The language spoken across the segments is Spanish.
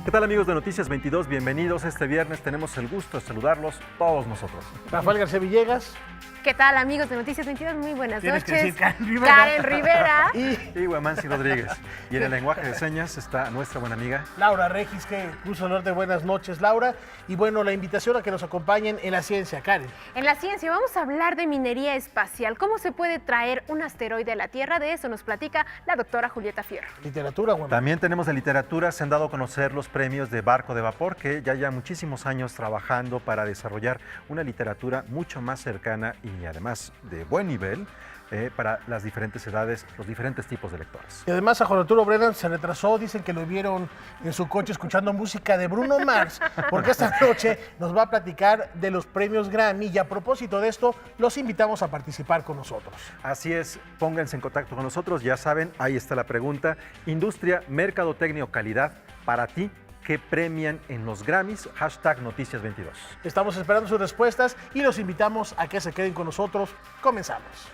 ¿Qué tal, amigos de Noticias 22? Bienvenidos. Este viernes tenemos el gusto de saludarlos todos nosotros. Rafael García Villegas. ¿Qué tal, amigos de Noticias 22? Muy buenas Tienes que noches. decir Karen Rivera. Karen Rivera. Y Guamansi Rodríguez. Y en el lenguaje de señas está nuestra buena amiga Laura Regis, que gusto honor de buenas noches, Laura. Y bueno, la invitación a que nos acompañen en la ciencia, Karen. En la ciencia vamos a hablar de minería espacial. ¿Cómo se puede traer un asteroide a la Tierra? De eso nos platica la doctora Julieta Fierro. Literatura, Juan. También tenemos de literatura. Se han dado a conocer los premios de Barco de Vapor, que ya llevan muchísimos años trabajando para desarrollar una literatura mucho más cercana y además de buen nivel para las diferentes edades, los diferentes tipos de lectores. Y además a Juan Arturo Brennan se retrasó, dicen que lo vieron en su coche escuchando música de Bruno Mars, porque esta noche nos va a platicar de los premios Grammy y a propósito de esto, los invitamos a participar con nosotros. Así es, pónganse en contacto con nosotros, ya saben, ahí está la pregunta. Industria, mercadotecnia o calidad, para ti, ¿qué premian en los Grammys? Hashtag Noticias 22. Estamos esperando sus respuestas y los invitamos a que se queden con nosotros. Comenzamos.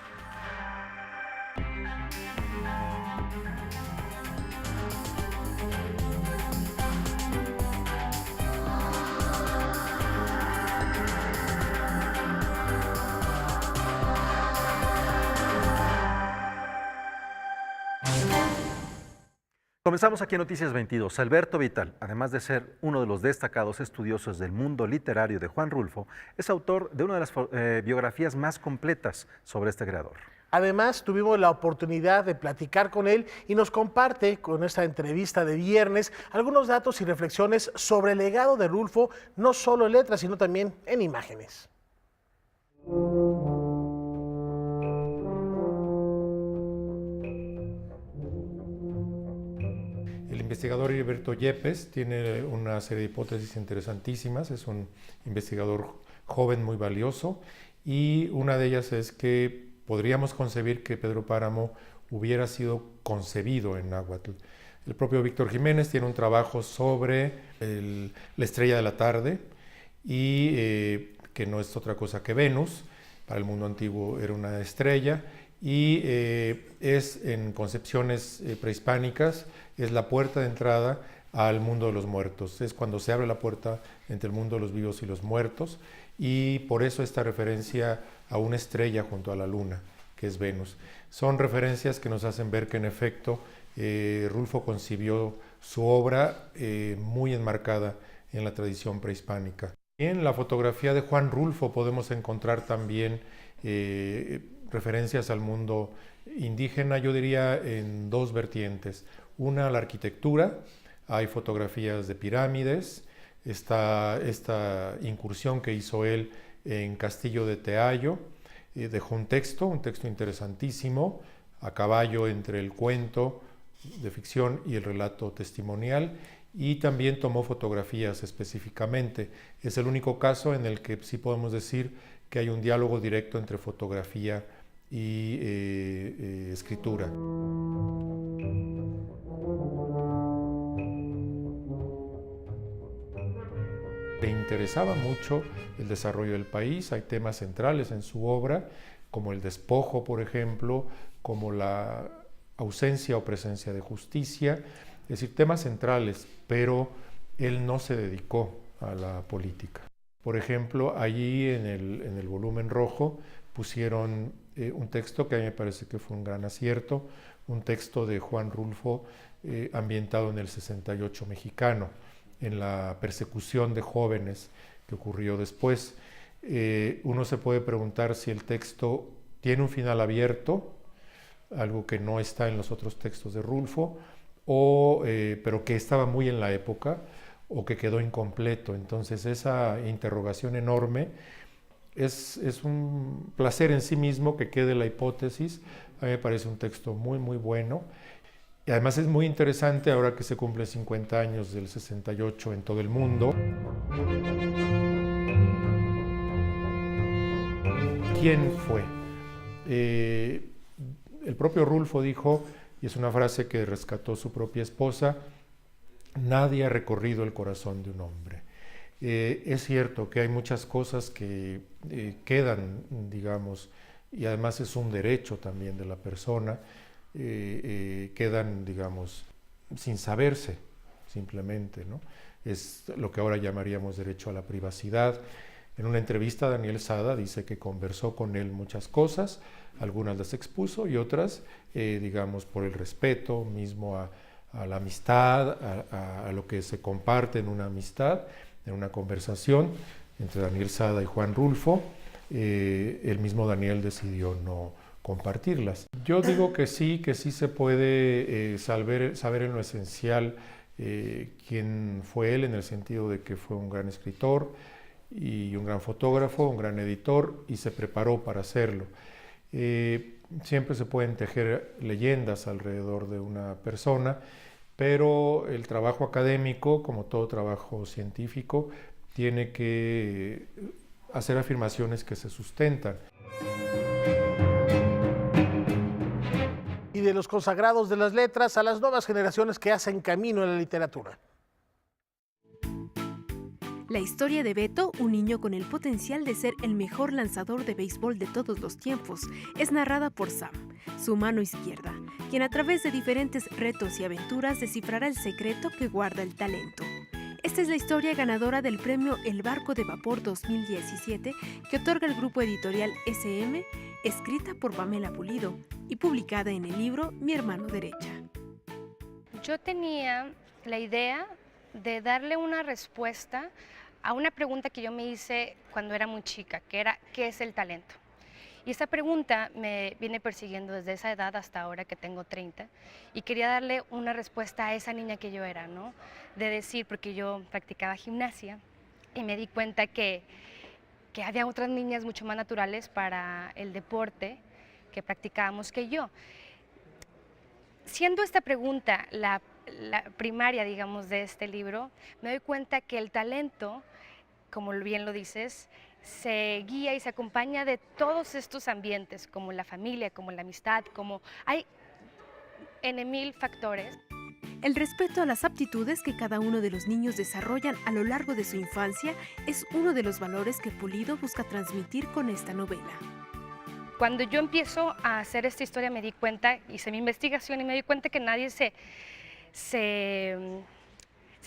Comenzamos aquí en Noticias 22. Alberto Vital, además de ser uno de los destacados estudiosos del mundo literario de Juan Rulfo, es autor de una de las biografías más completas sobre este creador. Además, tuvimos la oportunidad de platicar con él y nos comparte con esta entrevista de viernes algunos datos y reflexiones sobre el legado de Rulfo, no solo en letras, sino también en imágenes. El investigador Heriberto Yepes tiene una serie de hipótesis interesantísimas, es un investigador joven muy valioso y una de ellas es que podríamos concebir que Pedro Páramo hubiera sido concebido en náhuatl. El propio Víctor Jiménez tiene un trabajo sobre la estrella de la tarde y que no es otra cosa que Venus, para el mundo antiguo era una estrella y es en concepciones prehispánicas, es la puerta de entrada al mundo de los muertos, es cuando se abre la puerta entre el mundo de los vivos y los muertos y por eso esta referencia a una estrella junto a la luna, que es Venus. Son referencias que nos hacen ver que en efecto Rulfo concibió su obra muy enmarcada en la tradición prehispánica. En la fotografía de Juan Rulfo podemos encontrar también referencias al mundo indígena, yo diría en dos vertientes. Una, la arquitectura, hay fotografías de pirámides, está esta incursión que hizo él en Castillo de Teayo, dejó un texto interesantísimo, a caballo entre el cuento de ficción y el relato testimonial, y también tomó fotografías específicamente. Es el único caso en el que sí podemos decir que hay un diálogo directo entre fotografía y escritura. Le interesaba mucho el desarrollo del país, hay temas centrales en su obra, como el despojo, por ejemplo, como la ausencia o presencia de justicia, es decir, temas centrales, pero él no se dedicó a la política. Por ejemplo, allí en el volumen rojo pusieron un texto que a mí me parece que fue un gran acierto, un texto de Juan Rulfo ambientado en el 68 mexicano, en la persecución de jóvenes que ocurrió después. Uno se puede preguntar si el texto tiene un final abierto, algo que no está en los otros textos de Rulfo, pero que estaba muy en la época, o que quedó incompleto. Entonces esa interrogación enorme es un placer en sí mismo que quede la hipótesis. A mí me parece un texto muy, muy bueno. Y además es muy interesante ahora que se cumplen 50 años del 68 en todo el mundo. ¿Quién fue? El propio Rulfo dijo, y es una frase que rescató su propia esposa, nadie ha recorrido el corazón de un hombre. Es cierto que hay muchas cosas que quedan, digamos, y además es un derecho también de la persona, quedan, digamos, sin saberse, simplemente, ¿no? Es lo que ahora llamaríamos derecho a la privacidad. En una entrevista, Daniel Sada dice que conversó con él muchas cosas, algunas las expuso y otras, digamos, por el respeto mismo a la amistad, a lo que se comparte en una amistad, en una conversación entre Daniel Sada y Juan Rulfo, el mismo Daniel decidió no compartirlas. Yo digo que sí se puede saber en lo esencial quién fue él, en el sentido de que fue un gran escritor y un gran fotógrafo, un gran editor, y se preparó para hacerlo. Siempre se pueden tejer leyendas alrededor de una persona, pero el trabajo académico, como todo trabajo científico, tiene que hacer afirmaciones que se sustentan. Y de los consagrados de las letras a las nuevas generaciones que hacen camino en la literatura. La historia de Beto, un niño con el potencial de ser el mejor lanzador de béisbol de todos los tiempos, es narrada por Sam, su mano izquierda, quien a través de diferentes retos y aventuras descifrará el secreto que guarda el talento. Esta es la historia ganadora del premio El Barco de Vapor 2017 que otorga el grupo editorial SM, escrita por Pamela Pulido y publicada en el libro Mi hermano derecha. Yo tenía la idea de darle una respuesta a una pregunta que yo me hice cuando era muy chica, que era ¿qué es el talento? Y esta pregunta me viene persiguiendo desde esa edad hasta ahora que tengo 30 y quería darle una respuesta a esa niña que yo era, ¿no? De decir, porque yo practicaba gimnasia y me di cuenta que había otras niñas mucho más naturales para el deporte que practicábamos que yo. Siendo esta pregunta la primaria, digamos, de este libro, me doy cuenta que el talento, como bien lo dices, se guía y se acompaña de todos estos ambientes, como la familia, como la amistad, como hay en mil factores. El respeto a las aptitudes que cada uno de los niños desarrollan a lo largo de su infancia es uno de los valores que Pulido busca transmitir con esta novela. Cuando yo empiezo a hacer esta historia me di cuenta, hice mi investigación y me di cuenta que nadie se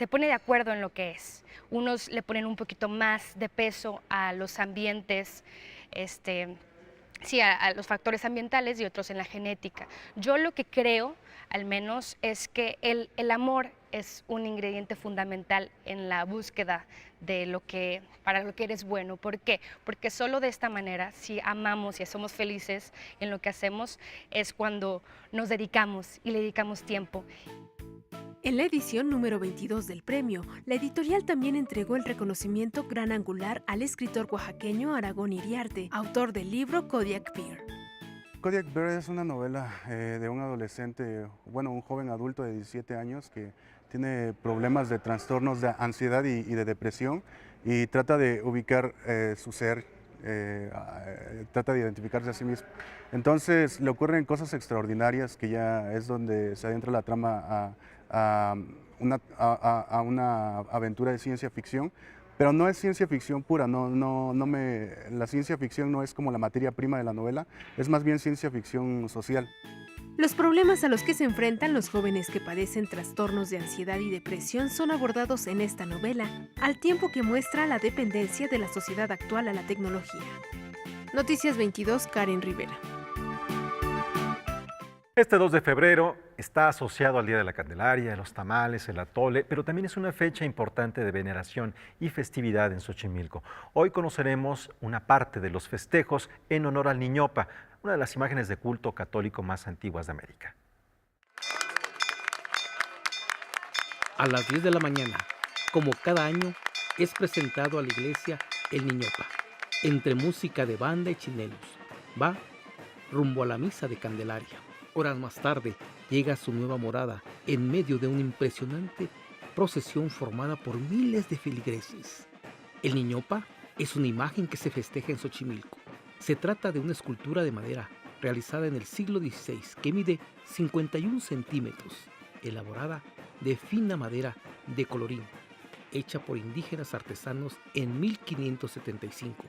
pone de acuerdo en lo que es. Unos le ponen un poquito más de peso a los ambientes, a los factores ambientales y otros en la genética. Yo lo que creo, al menos, es que el amor es un ingrediente fundamental en la búsqueda de para lo que eres bueno. ¿Por qué? Porque solo de esta manera, si amamos y somos felices en lo que hacemos, es cuando nos dedicamos y le dedicamos tiempo. En la edición número 22 del premio, la editorial también entregó el reconocimiento Gran Angular al escritor oaxaqueño Aragón Iriarte, autor del libro Kodiak Bear. Kodiak Bear es una novela de un adolescente, un joven adulto de 17 años que tiene problemas de trastornos de ansiedad y de depresión y trata de ubicar su ser, trata de identificarse a sí mismo. Entonces le ocurren cosas extraordinarias que ya es donde se adentra la trama a una aventura de ciencia ficción, pero no es ciencia ficción pura, la ciencia ficción no es como la materia prima de la novela, es más bien ciencia ficción social. Los problemas a los que se enfrentan los jóvenes que padecen trastornos de ansiedad y depresión son abordados en esta novela, al tiempo que muestra la dependencia de la sociedad actual a la tecnología. Noticias 22, Karen Rivera. Este 2 de febrero está asociado al Día de la Candelaria, los tamales, el atole, pero también es una fecha importante de veneración y festividad en Xochimilco. Hoy conoceremos una parte de los festejos en honor al Niñopa, una de las imágenes de culto católico más antiguas de América. A las 10 de la mañana, como cada año, es presentado a la iglesia el Niñopa, entre música de banda y chinelos. Va rumbo a la misa de Candelaria. Horas más tarde, llega a su nueva morada en medio de una impresionante procesión formada por miles de feligreses. El Niñopa es una imagen que se festeja en Xochimilco. Se trata de una escultura de madera realizada en el siglo XVI que mide 51 centímetros, elaborada de fina madera de colorín, hecha por indígenas artesanos en 1575,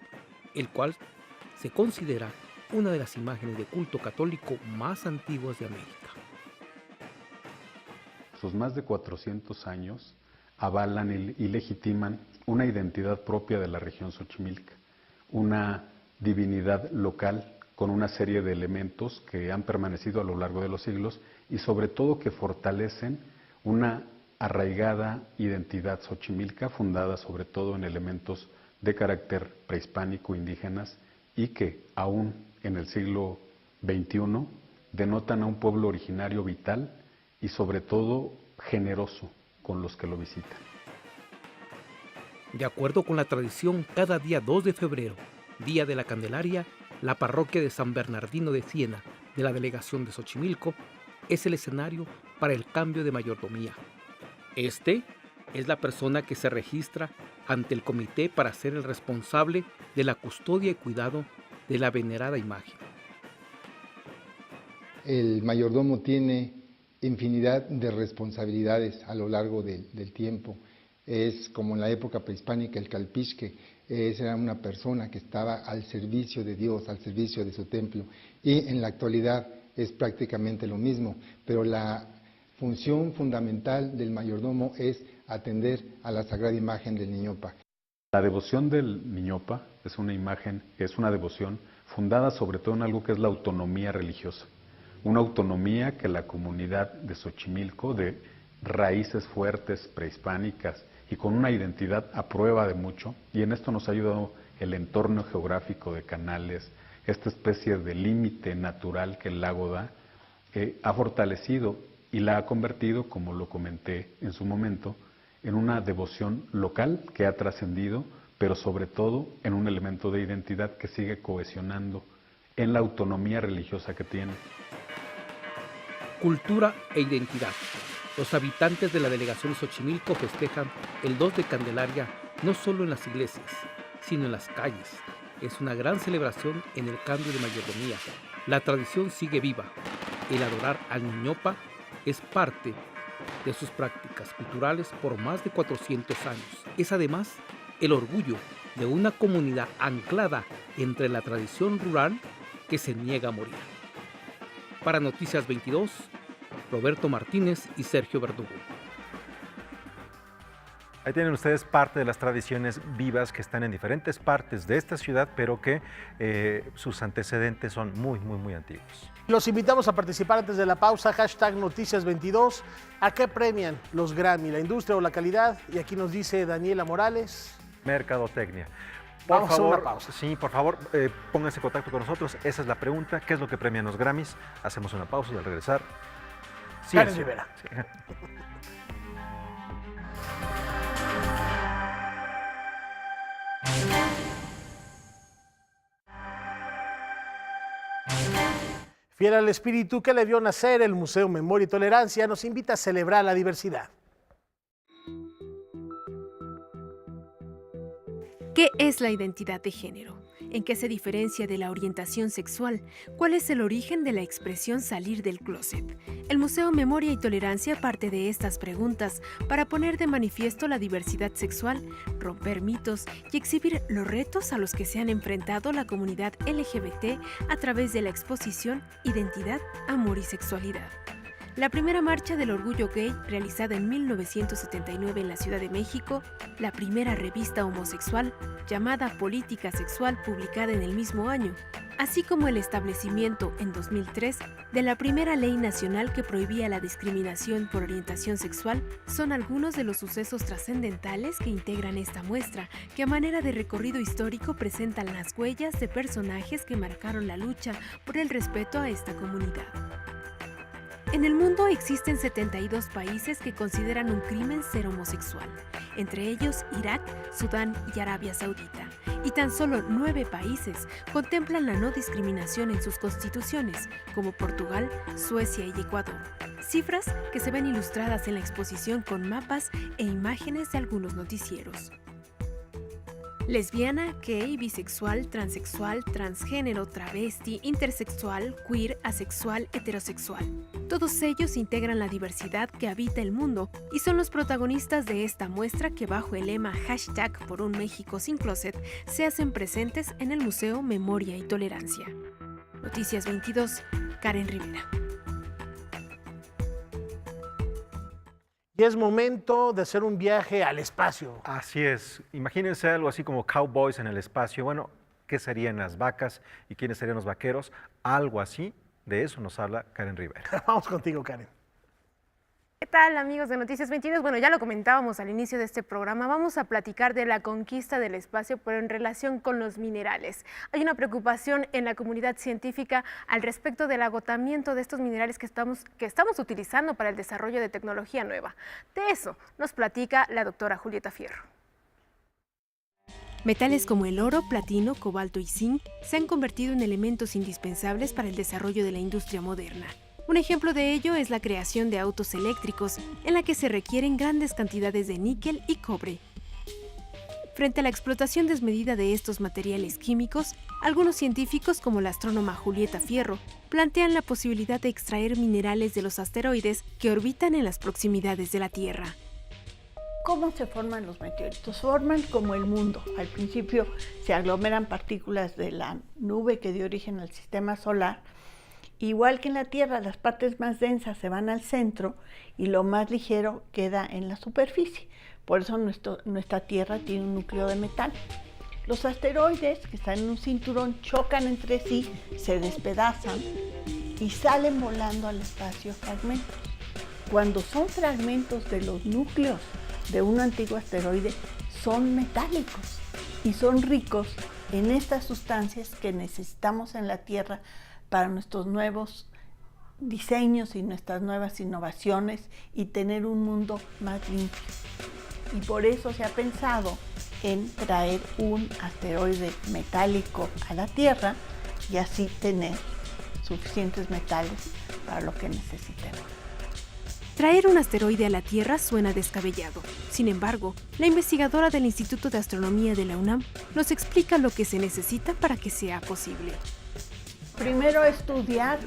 el cual se considera una de las imágenes de culto católico más antiguas de América. Sus los más de 400 años avalan y legitiman una identidad propia de la región Xochimilca, una divinidad local con una serie de elementos que han permanecido a lo largo de los siglos y sobre todo que fortalecen una arraigada identidad xochimilca fundada sobre todo en elementos de carácter prehispánico, indígenas, y que aún en el siglo XXI denotan a un pueblo originario vital y sobre todo generoso con los que lo visitan. De acuerdo con la tradición, cada día 2 de febrero, Día de la Candelaria, la parroquia de San Bernardino de Siena, de la delegación de Xochimilco, es el escenario para el cambio de mayordomía. Este es la persona que se registra ante el comité para ser el responsable de la custodia y cuidado de la venerada imagen. El mayordomo tiene infinidad de responsabilidades a lo largo del tiempo. Es como en la época prehispánica el calpisque, era una persona que estaba al servicio de Dios, al servicio de su templo, y en la actualidad es prácticamente lo mismo, pero la función fundamental del mayordomo es atender a la sagrada imagen del Niñopa. La devoción del Niñopa es una imagen, es una devoción fundada sobre todo en algo que es la autonomía religiosa, una autonomía que la comunidad de Xochimilco, de raíces fuertes, prehispánicas, y con una identidad a prueba de mucho, y en esto nos ha ayudado el entorno geográfico de canales, esta especie de límite natural que el lago da, ha fortalecido y la ha convertido, como lo comenté en su momento, en una devoción local que ha trascendido, pero sobre todo en un elemento de identidad que sigue cohesionando en la autonomía religiosa que tiene. Cultura e identidad. Los habitantes de la delegación de Xochimilco festejan el 2 de Candelaria no solo en las iglesias, sino en las calles. Es una gran celebración en el cambio de mayordomía. La tradición sigue viva. El adorar al Niñopa es parte de sus prácticas culturales por más de 400 años. Es además el orgullo de una comunidad anclada entre la tradición rural que se niega a morir. Para Noticias 22, Roberto Martínez y Sergio Verdugo. Ahí tienen ustedes parte de las tradiciones vivas que están en diferentes partes de esta ciudad, pero que sus antecedentes son muy, muy, muy antiguos. Los invitamos a participar antes de la pausa, hashtag Noticias22. ¿A qué premian los Grammy? ¿La industria o la calidad? Y aquí nos dice Daniela Morales. Mercadotecnia. Vamos a hacer una pausa. Sí, por favor, pónganse en contacto con nosotros. Esa es la pregunta. ¿Qué es lo que premian los Grammys? Hacemos una pausa y al regresar... Karen Rivera. Sí. Fiel al espíritu que le vio nacer, el Museo Memoria y Tolerancia nos invita a celebrar la diversidad. ¿Qué es la identidad de género? ¿En qué se diferencia de la orientación sexual? ¿Cuál es el origen de la expresión salir del closet? El Museo Memoria y Tolerancia parte de estas preguntas para poner de manifiesto la diversidad sexual, romper mitos y exhibir los retos a los que se han enfrentado la comunidad LGBT a través de la exposición Identidad, Amor y Sexualidad. La primera marcha del orgullo gay, realizada en 1979 en la Ciudad de México, la primera revista homosexual, llamada Política Sexual, publicada en el mismo año, así como el establecimiento en 2003 de la primera ley nacional que prohibía la discriminación por orientación sexual, son algunos de los sucesos trascendentales que integran esta muestra, que a manera de recorrido histórico presentan las huellas de personajes que marcaron la lucha por el respeto a esta comunidad. En el mundo existen 72 países que consideran un crimen ser homosexual, entre ellos Irak, Sudán y Arabia Saudita. Y tan solo 9 países contemplan la no discriminación en sus constituciones, como Portugal, Suecia y Ecuador. Cifras que se ven ilustradas en la exposición con mapas e imágenes de algunos noticieros. Lesbiana, gay, bisexual, transexual, transgénero, travesti, intersexual, queer, asexual, heterosexual. Todos ellos integran la diversidad que habita el mundo y son los protagonistas de esta muestra que bajo el lema hashtag por un México sin closet se hacen presentes en el Museo Memoria y Tolerancia. Noticias 22, Karen Rivera. Y es momento de hacer un viaje al espacio. Así es. Imagínense algo así como cowboys en el espacio. Bueno, ¿qué serían las vacas y quiénes serían los vaqueros? Algo así. De eso nos habla Karen Rivera. Vamos contigo, Karen. ¿Qué tal, amigos de Noticias 22? Bueno, ya lo comentábamos al inicio de este programa. Vamos a platicar de la conquista del espacio, pero en relación con los minerales. Hay una preocupación en la comunidad científica al respecto del agotamiento de estos minerales que estamos utilizando para el desarrollo de tecnología nueva. De eso nos platica la doctora Julieta Fierro. Metales como el oro, platino, cobalto y zinc se han convertido en elementos indispensables para el desarrollo de la industria moderna. Un ejemplo de ello es la creación de autos eléctricos, en la que se requieren grandes cantidades de níquel y cobre. Frente a la explotación desmedida de estos materiales químicos, algunos científicos, como la astrónoma Julieta Fierro, plantean la posibilidad de extraer minerales de los asteroides que orbitan en las proximidades de la Tierra. ¿Cómo se forman los meteoritos? Se forman como el mundo. Al principio se aglomeran partículas de la nube que dio origen al sistema solar. Igual que en la Tierra, las partes más densas se van al centro y lo más ligero queda en la superficie. Por eso nuestra Tierra tiene un núcleo de metal. Los asteroides, que están en un cinturón, chocan entre sí, se despedazan y salen volando al espacio fragmentos. Cuando son fragmentos de los núcleos de un antiguo asteroide, son metálicos y son ricos en estas sustancias que necesitamos en la Tierra para nuestros nuevos diseños y nuestras nuevas innovaciones y tener un mundo más limpio. Y por eso se ha pensado en traer un asteroide metálico a la Tierra y así tener suficientes metales para lo que necesitemos. Traer un asteroide a la Tierra suena descabellado. Sin embargo, la investigadora del Instituto de Astronomía de la UNAM nos explica lo que se necesita para que sea posible. Primero estudiar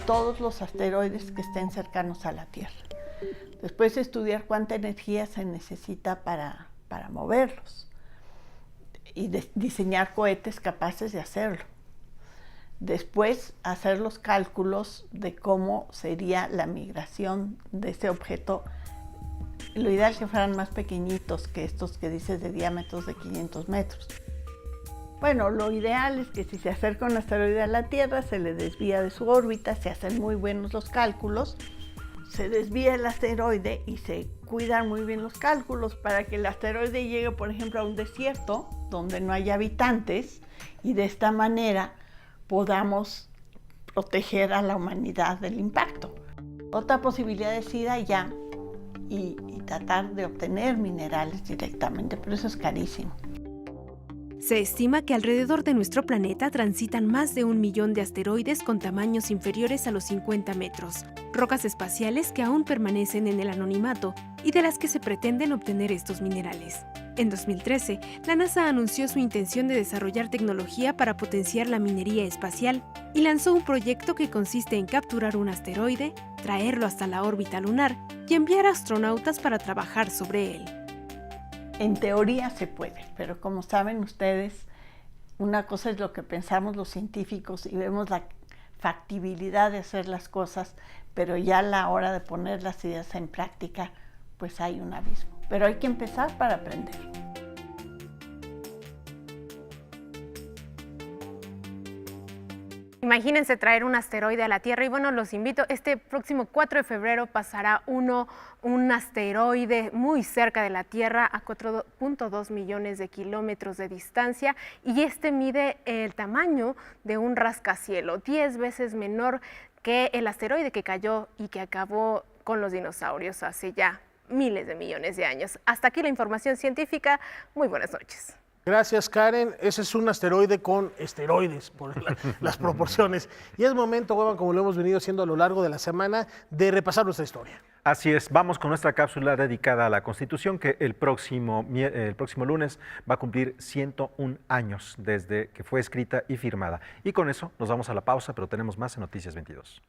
todos los asteroides que estén cercanos a la Tierra. Después estudiar cuánta energía se necesita para moverlos y diseñar cohetes capaces de hacerlo. Después hacer los cálculos de cómo sería la migración de ese objeto. Lo ideal es que fueran más pequeñitos que estos que dices de diámetros de 500 metros. Bueno, lo ideal es que si se acerca un asteroide a la Tierra, se le desvía de su órbita, se hacen muy buenos los cálculos, se desvía el asteroide y se cuidan muy bien los cálculos para que el asteroide llegue, por ejemplo, a un desierto donde no haya habitantes y de esta manera podamos proteger a la humanidad del impacto. Otra posibilidad es ir allá y tratar de obtener minerales directamente, pero eso es carísimo. Se estima que alrededor de nuestro planeta transitan más de 1 millón de asteroides con tamaños inferiores a los 50 metros, rocas espaciales que aún permanecen en el anonimato y de las que se pretenden obtener estos minerales. En 2013, la NASA anunció su intención de desarrollar tecnología para potenciar la minería espacial y lanzó un proyecto que consiste en capturar un asteroide, traerlo hasta la órbita lunar y enviar astronautas para trabajar sobre él. En teoría se puede, pero como saben ustedes, una cosa es lo que pensamos los científicos y vemos la factibilidad de hacer las cosas, pero ya a la hora de poner las ideas en práctica, pues hay un abismo. Pero hay que empezar para aprender. Imagínense traer un asteroide a la Tierra y bueno, los invito, este próximo 4 de febrero pasará un asteroide muy cerca de la Tierra a 4.2 millones de kilómetros de distancia y este mide el tamaño de un rascacielos, 10 veces menor que el asteroide que cayó y que acabó con los dinosaurios hace ya miles de millones de años. Hasta aquí la información científica. Muy buenas noches. Gracias, Karen. Ese es un asteroide con esteroides, por las proporciones. Y es momento, Huevan, como lo hemos venido haciendo a lo largo de la semana, de repasar nuestra historia. Así es, vamos con nuestra cápsula dedicada a la Constitución, que el próximo lunes va a cumplir 101 años desde que fue escrita y firmada. Y con eso nos vamos a la pausa, pero tenemos más en Noticias 22.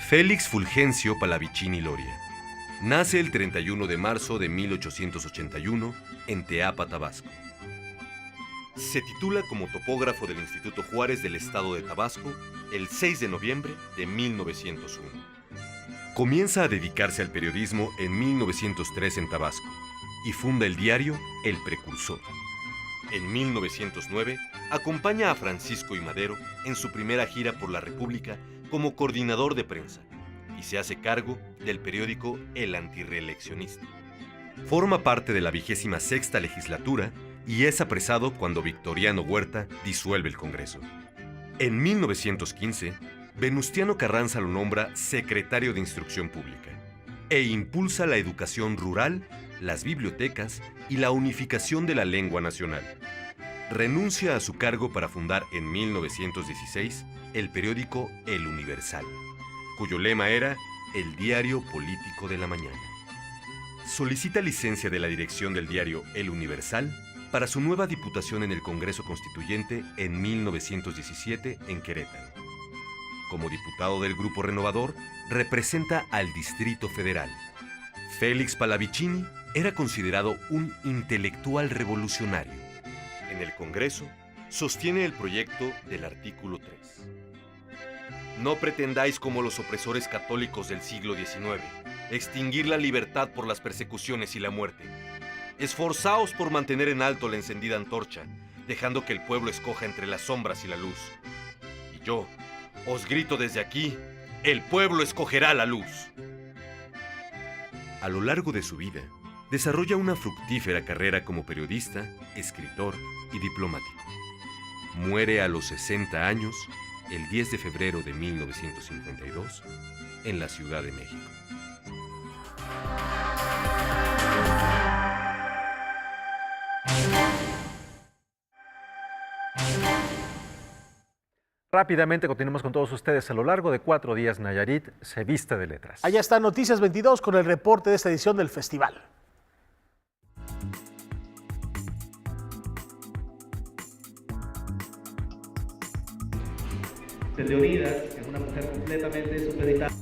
Félix Fulgencio Pallavicini Loria. Nace el 31 de marzo de 1881 en Teapa, Tabasco. Se titula como topógrafo del Instituto Juárez del Estado de Tabasco el 6 de noviembre de 1901. Comienza a dedicarse al periodismo en 1903 en Tabasco y funda el diario El Precursor. En 1909 acompaña a Francisco I. Madero en su primera gira por la República como coordinador de prensa y se hace cargo del periódico El Antirreeleccionista. Forma parte de la 26ª legislatura y es apresado cuando Victoriano Huerta disuelve el Congreso. En 1915, Venustiano Carranza lo nombra secretario de Instrucción Pública e impulsa la educación rural, las bibliotecas y la unificación de la lengua nacional. Renuncia a su cargo para fundar en 1916 el periódico El Universal, cuyo lema era El Diario Político de la Mañana. Solicita licencia de la dirección del diario El Universal para su nueva diputación en el Congreso Constituyente en 1917 en Querétaro. Como diputado del Grupo Renovador, representa al Distrito Federal. Félix Pallavicini era considerado un intelectual revolucionario. En el Congreso, sostiene el proyecto del artículo 3. No pretendáis, como los opresores católicos del siglo XIX, extinguir la libertad por las persecuciones y la muerte. Esforzaos por mantener en alto la encendida antorcha, dejando que el pueblo escoja entre las sombras y la luz. Y yo os grito desde aquí, el pueblo escogerá la luz. A lo largo de su vida, desarrolla una fructífera carrera como periodista, escritor y diplomático. Muere a los 60 años, el 10 de febrero de 1952, en la Ciudad de México. Rápidamente continuamos con todos ustedes. A lo largo de 4 días, Nayarit se viste de letras. Allá está Noticias 22 con el reporte de esta edición del festival. Leonidas es una mujer completamente supeditada.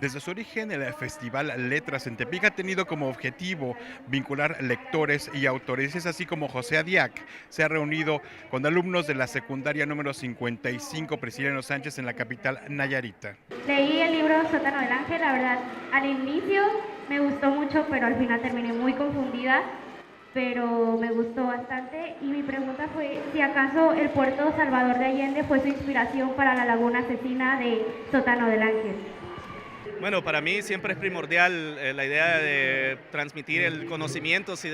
Desde su origen, el Festival Letras en Tepic ha tenido como objetivo vincular lectores y autores. Es así como José Adiac se ha reunido con alumnos de la secundaria número 55 Prisciliano Sánchez en la capital nayarita. Leí el libro Sótano del Ángel, la verdad, al inicio me gustó mucho, pero al final terminé muy confundida, pero me gustó bastante. Y mi pregunta fue si acaso el puerto Salvador de Allende fue su inspiración para la laguna asesina de Sótano del Ángel. Bueno, para mí siempre es primordial la idea de transmitir el conocimiento, si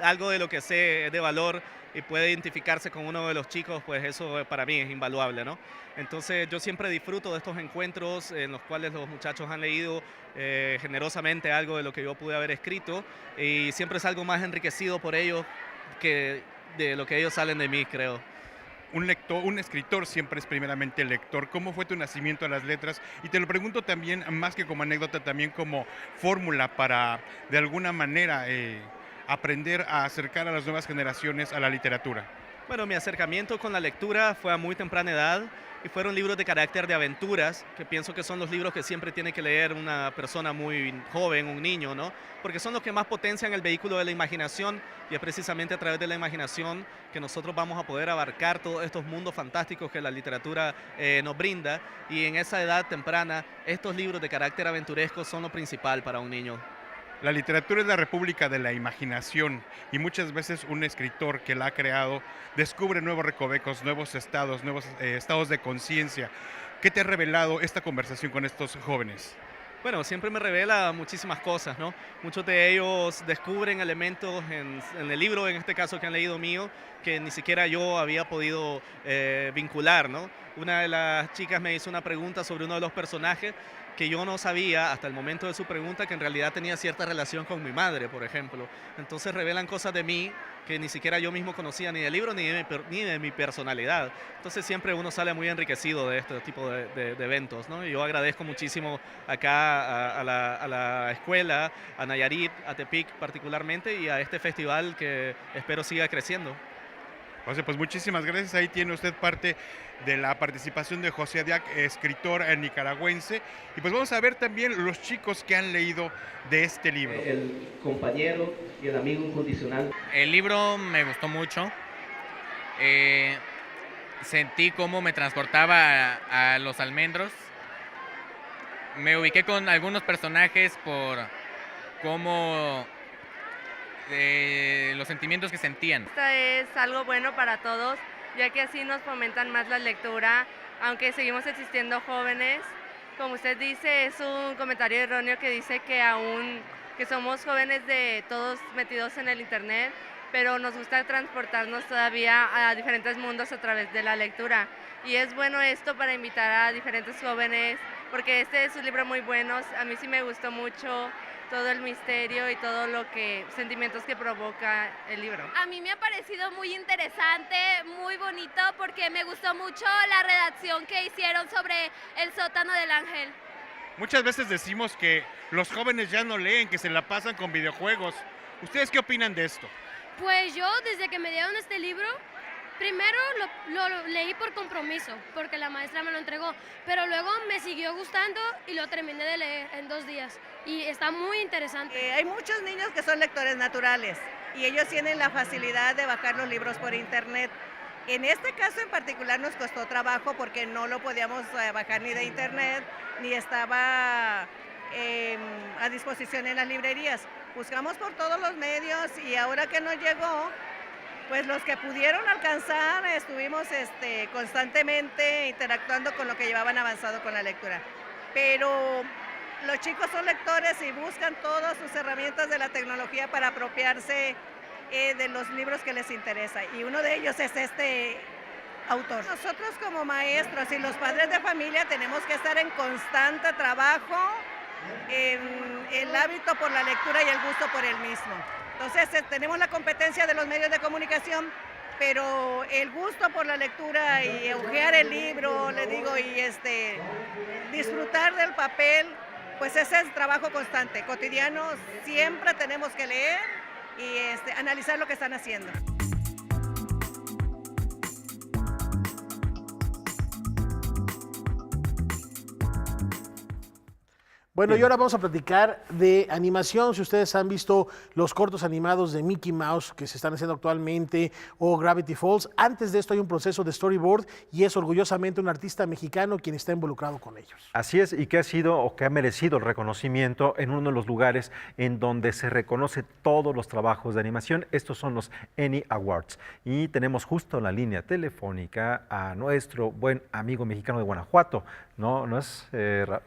algo de lo que sé es de valor y puede identificarse con uno de los chicos, pues eso para mí es invaluable, ¿no? Entonces yo siempre disfruto de estos encuentros en los cuales los muchachos han leído generosamente algo de lo que yo pude haber escrito y siempre es algo más enriquecido por ellos que de lo que ellos salen de mí, creo. Un escritor siempre es primeramente lector. ¿Cómo fue tu nacimiento a las letras? Y te lo pregunto también, más que como anécdota, también como fórmula para, de alguna manera, aprender a acercar a las nuevas generaciones a la literatura. Bueno, mi acercamiento con la lectura fue a muy temprana edad y fueron libros de carácter de aventuras, que pienso que son los libros que siempre tiene que leer una persona muy joven, un niño, ¿no? Porque son los que más potencian el vehículo de la imaginación y es precisamente a través de la imaginación que nosotros vamos a poder abarcar todos estos mundos fantásticos que la literatura nos brinda y en esa edad temprana estos libros de carácter aventuresco son lo principal para un niño. La literatura es la república de la imaginación y muchas veces un escritor que la ha creado descubre nuevos recovecos, nuevos estados de conciencia. ¿Qué te ha revelado esta conversación con estos jóvenes? Bueno, siempre me revela muchísimas cosas, ¿no? Muchos de ellos descubren elementos en el libro, en este caso que han leído mío, que ni siquiera yo había podido vincular, ¿no? Una de las chicas me hizo una pregunta sobre uno de los personajes que yo no sabía hasta el momento de su pregunta que en realidad tenía cierta relación con mi madre, por ejemplo. Entonces revelan cosas de mí que ni siquiera yo mismo conocía ni del libro ni de mi personalidad. Entonces siempre uno sale muy enriquecido de este tipo de eventos, ¿no? Y yo agradezco muchísimo acá a la escuela, a Nayarit, a Tepic particularmente y a este festival que espero siga creciendo. José, pues muchísimas gracias. Ahí tiene usted parte de la participación de José Adiac, escritor nicaragüense. Y pues vamos a ver también los chicos que han leído de este libro. El compañero y el amigo incondicional. El libro me gustó mucho. Sentí cómo me transportaba a los almendros. Me ubiqué con algunos personajes por cómo los sentimientos que sentían. Esto es algo bueno para todos, ya que así nos fomentan más la lectura, aunque seguimos existiendo jóvenes. Como usted dice, es un comentario erróneo que dice que somos jóvenes de todos metidos en el internet, pero nos gusta transportarnos todavía a diferentes mundos a través de la lectura. Y es bueno esto para invitar a diferentes jóvenes, porque este es un libro muy bueno. A mí sí me gustó mucho todo el misterio y todo sentimientos que provoca el libro. A mí me ha parecido muy interesante, muy bonito, porque me gustó mucho la redacción que hicieron sobre el sótano del ángel. Muchas veces decimos que los jóvenes ya no leen, que se la pasan con videojuegos. ¿Ustedes qué opinan de esto? Pues yo, desde que me dieron este libro, primero lo leí por compromiso, porque la maestra me lo entregó, pero luego me siguió gustando y lo terminé de leer en 2 días. Y está muy interesante. Hay muchos niños que son lectores naturales y ellos tienen la facilidad de bajar los libros por internet. En este caso en particular nos costó trabajo porque no lo podíamos bajar ni de internet, ni estaba a disposición en las librerías. Buscamos por todos los medios y ahora que nos llegó, pues los que pudieron alcanzar, estuvimos constantemente interactuando con lo que llevaban avanzado con la lectura. Pero los chicos son lectores y buscan todas sus herramientas de la tecnología para apropiarse de los libros que les interesa. Y uno de ellos es este autor. Nosotros como maestros y los padres de familia tenemos que estar en constante trabajo en el hábito por la lectura y el gusto por el mismo. Entonces tenemos la competencia de los medios de comunicación, pero el gusto por la lectura y hojear el libro, le digo, y disfrutar del papel, pues ese es trabajo constante, cotidiano. Siempre tenemos que leer y analizar lo que están haciendo. Bueno, y ahora vamos a platicar de animación. Si ustedes han visto los cortos animados de Mickey Mouse que se están haciendo actualmente o Gravity Falls, antes de esto hay un proceso de storyboard y es orgullosamente un artista mexicano quien está involucrado con ellos. Así es, y que ha sido o que ha merecido el reconocimiento en uno de los lugares en donde se reconoce todos los trabajos de animación. Estos son los Annie Awards. Y tenemos justo en la línea telefónica a nuestro buen amigo mexicano de Guanajuato. ¿No es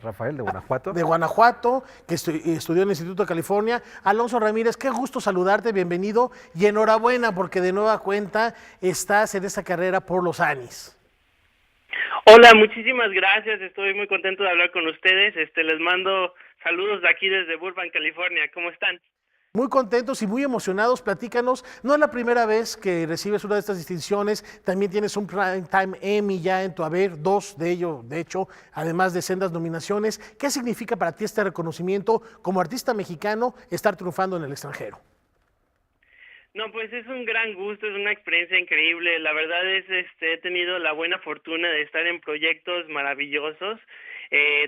Rafael de Guanajuato? De Guanajuato, que estudió en el Instituto de California. Alonso Ramírez, qué gusto saludarte, bienvenido y enhorabuena porque de nueva cuenta estás en esta carrera por los Annies. Hola, muchísimas gracias, estoy muy contento de hablar con ustedes. Les mando saludos de aquí desde Burbank, California. ¿Cómo están? Muy contentos y muy emocionados, platícanos, no es la primera vez que recibes una de estas distinciones, también tienes un Primetime Emmy ya en tu haber, 2 de ellos, de hecho, además de sendas nominaciones. ¿Qué significa para ti este reconocimiento como artista mexicano estar triunfando en el extranjero? No, pues es un gran gusto, es una experiencia increíble. La verdad es, he tenido la buena fortuna de estar en proyectos maravillosos,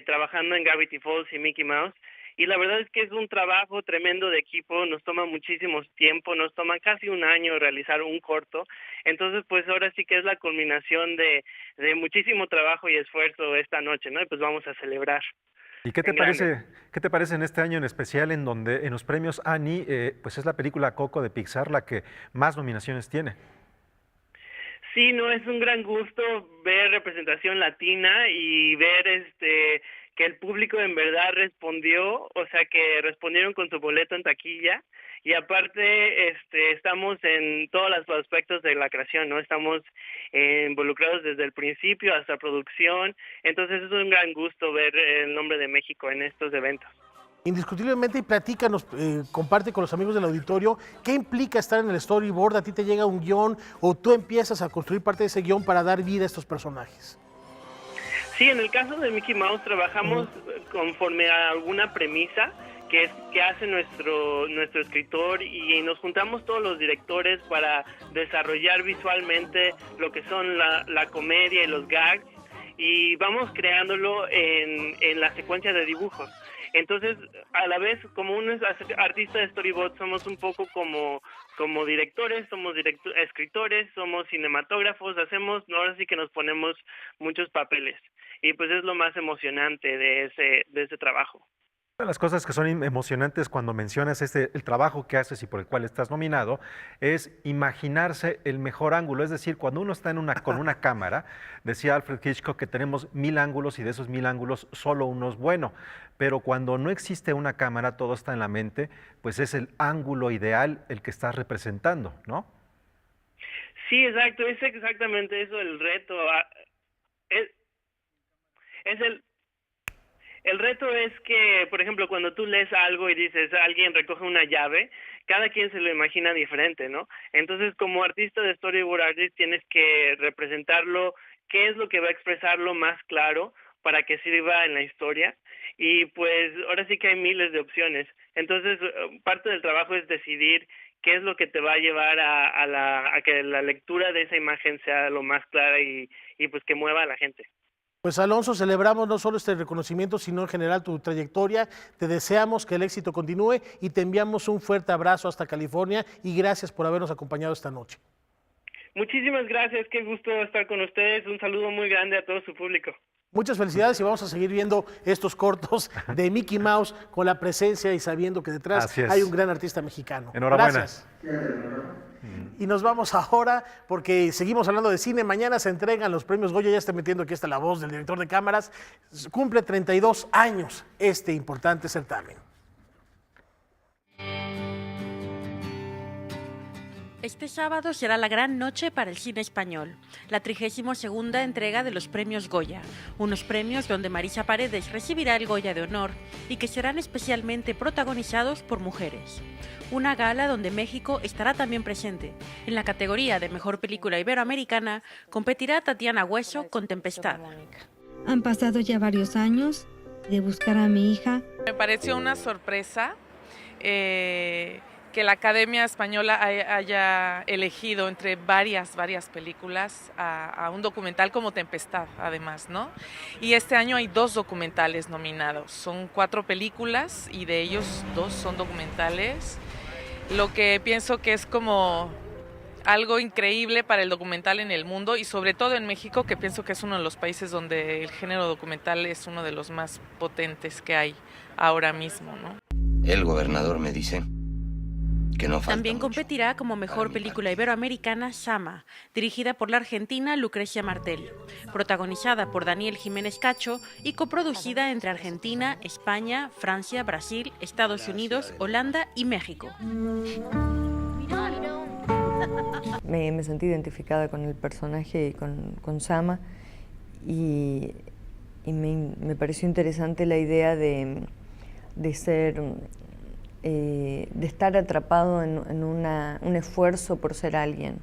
trabajando en Gravity Falls y Mickey Mouse. Y la verdad es que es un trabajo tremendo de equipo, nos toma muchísimo tiempo, nos toma casi un año realizar un corto. Entonces, pues ahora sí que es la culminación de muchísimo trabajo y esfuerzo esta noche, ¿no? Y pues vamos a celebrar. ¿Y qué te parece en este año en especial en donde en los premios Annie, pues es la película Coco de Pixar la que más nominaciones tiene? Sí, no, es un gran gusto ver representación latina y ver que el público en verdad respondió, o sea que respondieron con su boleto en taquilla y aparte estamos en todos los aspectos de la creación, ¿no? Estamos involucrados desde el principio hasta producción, entonces es un gran gusto ver el nombre de México en estos eventos. Indiscutiblemente, y platícanos, comparte con los amigos del auditorio, ¿qué implica estar en el storyboard? ¿A ti te llega un guión o tú empiezas a construir parte de ese guión para dar vida a estos personajes? Sí, en el caso de Mickey Mouse trabajamos conforme a alguna premisa que hace nuestro escritor, y nos juntamos todos los directores para desarrollar visualmente lo que son la comedia y los gags, y vamos creándolo en la secuencia de dibujos. Entonces, a la vez, como un artista de storyboard, somos un poco como directores, somos escritores, somos cinematógrafos, ahora sí que nos ponemos muchos papeles, y pues es lo más emocionante de ese trabajo. Una de las cosas que son emocionantes cuando mencionas el trabajo que haces y por el cual estás nominado es imaginarse el mejor ángulo. Es decir, cuando uno está con una cámara, decía Alfred Hitchcock que tenemos 1000 ángulos y de esos 1000 ángulos solo uno es bueno. Pero cuando no existe una cámara, todo está en la mente, pues es el ángulo ideal el que estás representando, ¿no? Sí, exacto, es exactamente eso el reto. El reto es que, por ejemplo, cuando tú lees algo y dices, alguien recoge una llave, cada quien se lo imagina diferente, ¿no? Entonces, como artista de storyboard artist, tienes que representarlo, qué es lo que va a expresarlo más claro para que sirva en la historia. Y pues ahora sí que hay miles de opciones. Entonces, parte del trabajo es decidir qué es lo que te va a llevar a que la lectura de esa imagen sea lo más clara y pues que mueva a la gente. Pues Alonso, celebramos no solo este reconocimiento, sino en general tu trayectoria. Te deseamos que el éxito continúe y te enviamos un fuerte abrazo hasta California y gracias por habernos acompañado esta noche. Muchísimas gracias, qué gusto estar con ustedes. Un saludo muy grande a todo su público. Muchas felicidades y vamos a seguir viendo estos cortos de Mickey Mouse con la presencia y sabiendo que detrás hay un gran artista mexicano. Enhorabuena. Gracias. Y nos vamos ahora porque seguimos hablando de cine. Mañana se entregan los premios Goya. Ya está metiendo aquí la voz del director de cámaras. Cumple 32 años este importante certamen. Este sábado será la gran noche para el cine español, la 32ª entrega de los premios Goya, unos premios donde Marisa Paredes recibirá el Goya de honor y que serán especialmente protagonizados por mujeres. Una gala donde México estará también presente. En la categoría de Mejor Película Iberoamericana competirá Tatiana Hueso con Tempestad. Han pasado ya varios años de buscar a mi hija. Me pareció una sorpresa que la Academia Española haya elegido entre varias películas a un documental como Tempestad, además, ¿no? Y este año hay 2 documentales nominados. Son 4 películas y de ellos 2 son documentales. Lo que pienso que es como algo increíble para el documental en el mundo y sobre todo en México, que pienso que es uno de los países donde el género documental es uno de los más potentes que hay ahora mismo, ¿no? El gobernador me dice que no falta También mucho. competirá como Mejor Película Iberoamericana Sama, dirigida por la argentina Lucrecia Martel, protagonizada por Daniel Jiménez Cacho y coproducida entre Argentina, España, Francia, Brasil, Estados Unidos, Holanda y México. Me sentí identificada con el personaje y con Sama y me pareció interesante la idea de estar atrapado en un esfuerzo por ser alguien.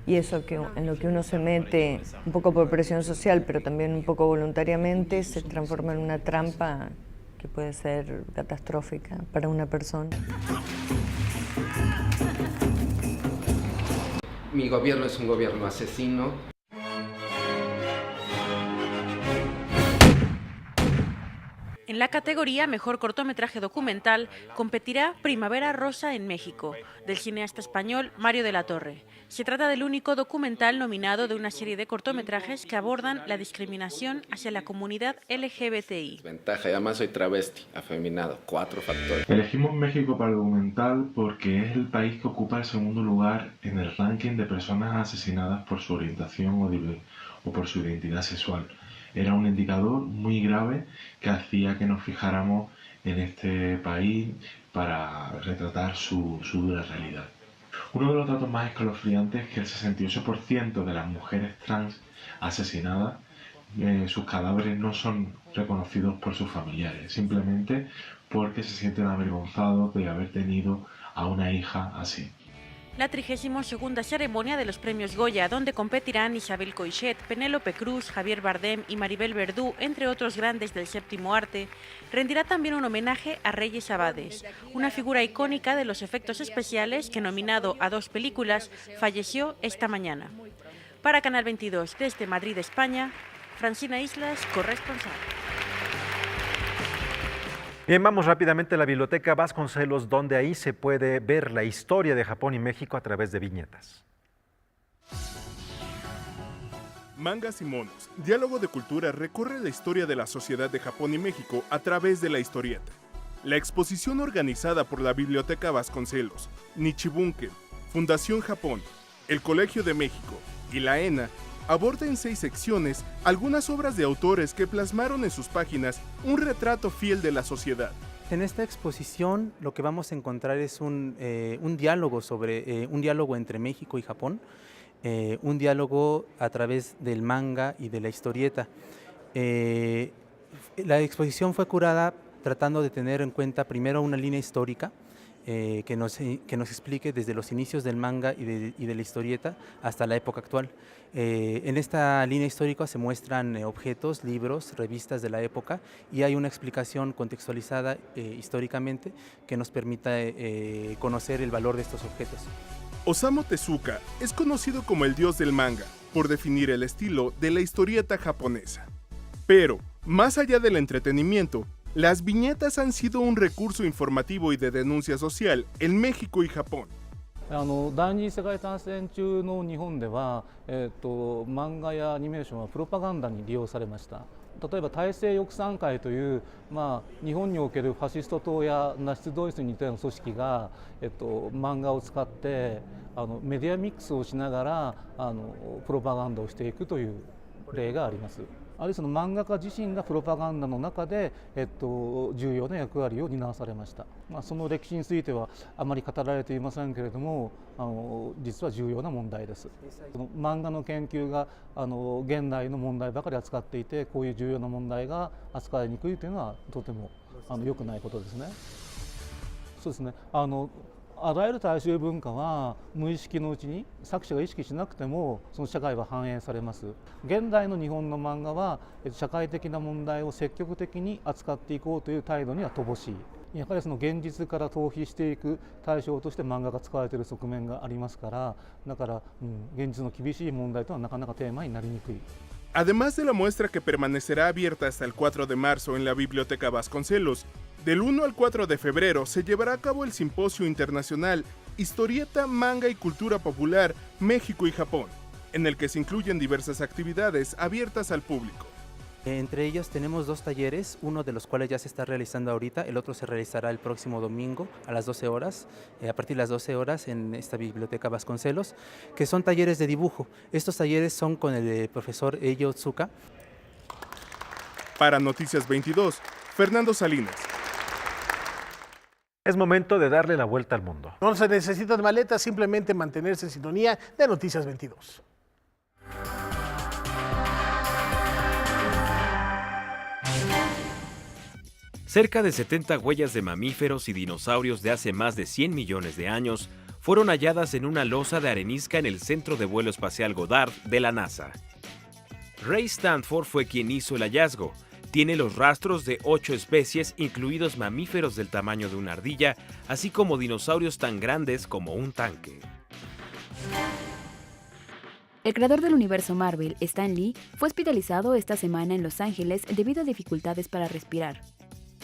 Y eso en lo que uno se mete, un poco por presión social, pero también un poco voluntariamente, se transforma en una trampa que puede ser catastrófica para una persona. Mi gobierno es un gobierno asesino. En la categoría Mejor Cortometraje Documental competirá Primavera Rosa en México, del cineasta español Mario de la Torre. Se trata del único documental nominado de una serie de cortometrajes que abordan la discriminación hacia la comunidad LGBTI. Ventaja, además soy travesti, afeminado, 4 factores. Elegimos México para el documental porque es el país que ocupa el segundo lugar en el ranking de personas asesinadas por su orientación o por su identidad sexual. Era un indicador muy grave que hacía que nos fijáramos en este país para retratar su dura realidad. Uno de los datos más escalofriantes es que el 68% de las mujeres trans asesinadas, sus cadáveres no son reconocidos por sus familiares, simplemente porque se sienten avergonzados de haber tenido a una hija así. la 32ª ceremonia de los premios Goya, donde competirán Isabel Coixet, Penélope Cruz, Javier Bardem y Maribel Verdú, entre otros grandes del séptimo arte, rendirá también un homenaje a Reyes Abades, una figura icónica de los efectos especiales que, nominado a 2 películas, falleció esta mañana. Para Canal 22, desde Madrid, España, Francina Islas, corresponsal. Bien, vamos rápidamente a la Biblioteca Vasconcelos, donde ahí se puede ver la historia de Japón y México a través de viñetas. Mangas y monos, diálogo de cultura recorre la historia de la sociedad de Japón y México a través de la historieta. La exposición organizada por la Biblioteca Vasconcelos, Nichibunken, Fundación Japón, el Colegio de México y la ENA aborda en 6 secciones algunas obras de autores que plasmaron en sus páginas un retrato fiel de la sociedad. En esta exposición lo que vamos a encontrar es un diálogo un diálogo entre México y Japón, un diálogo a través del manga y de la historieta. La exposición fue curada tratando de tener en cuenta primero una línea histórica que nos explique desde los inicios del manga y de la historieta hasta la época actual. En esta línea histórica se muestran objetos, libros, revistas de la época y hay una explicación contextualizada históricamente que nos permita conocer el valor de estos objetos. Osamu Tezuka es conocido como el dios del manga, por definir el estilo de la historieta japonesa. Pero, más allá del entretenimiento, las viñetas han sido un recurso informativo y de denuncia social en México y Japón. 第二次世界大戦中の日本では、漫画やアニメーションはプロパガンダに利用されました。例えば大西翼賛会という、日本におけるファシスト党やナチスドイツに似たような組織が、漫画を使ってメディアミックスをしながらプロパガンダをしていくという例があります。あるいはその漫画家自身がプロパガンダの中で、重要な役割を担わされました。その歴史についてはあまり語られていませんけれども、実は重要な問題です。漫画の研究が現代の問題ばかり扱っていて、こういう重要な問題が扱いにくいというのはとても良くないことですね。そうですね。あらゆる大衆文化は無意識のうちに作者が意識しなくてもその社会は反映されます。現代の日本の漫画は社会的な問題を積極的に扱っていこうという態度には乏しい。やはりその現実から逃避していく対象として漫画が使われている側面がありますから、だから、現実の厳しい問題とはなかなかテーマになりにくい。Además de la muestra que permanecerá abierta hasta el 4 de marzo en la Biblioteca Vasconcelos, del 1 al 4 de febrero se llevará a cabo el Simposio Internacional Historieta, Manga y Cultura Popular México y Japón, en el que se incluyen diversas actividades abiertas al público. Entre ellos tenemos 2 talleres, uno de los cuales ya se está realizando ahorita, el otro se realizará el próximo domingo a las 12 horas, a partir de las 12 horas en esta Biblioteca Vasconcelos, que son talleres de dibujo. Estos talleres son con el profesor Eiji Otsuka. Para Noticias 22, Fernando Salinas. Es momento de darle la vuelta al mundo. No se necesitan maletas, simplemente mantenerse en sintonía de Noticias 22. Cerca de 70 huellas de mamíferos y dinosaurios de hace más de 100 millones de años fueron halladas en una losa de arenisca en el Centro de Vuelo Espacial Goddard de la NASA. Ray Stanford fue quien hizo el hallazgo. Tiene los rastros de 8 especies, incluidos mamíferos del tamaño de una ardilla, así como dinosaurios tan grandes como un tanque. El creador del universo Marvel, Stan Lee, fue hospitalizado esta semana en Los Ángeles debido a dificultades para respirar.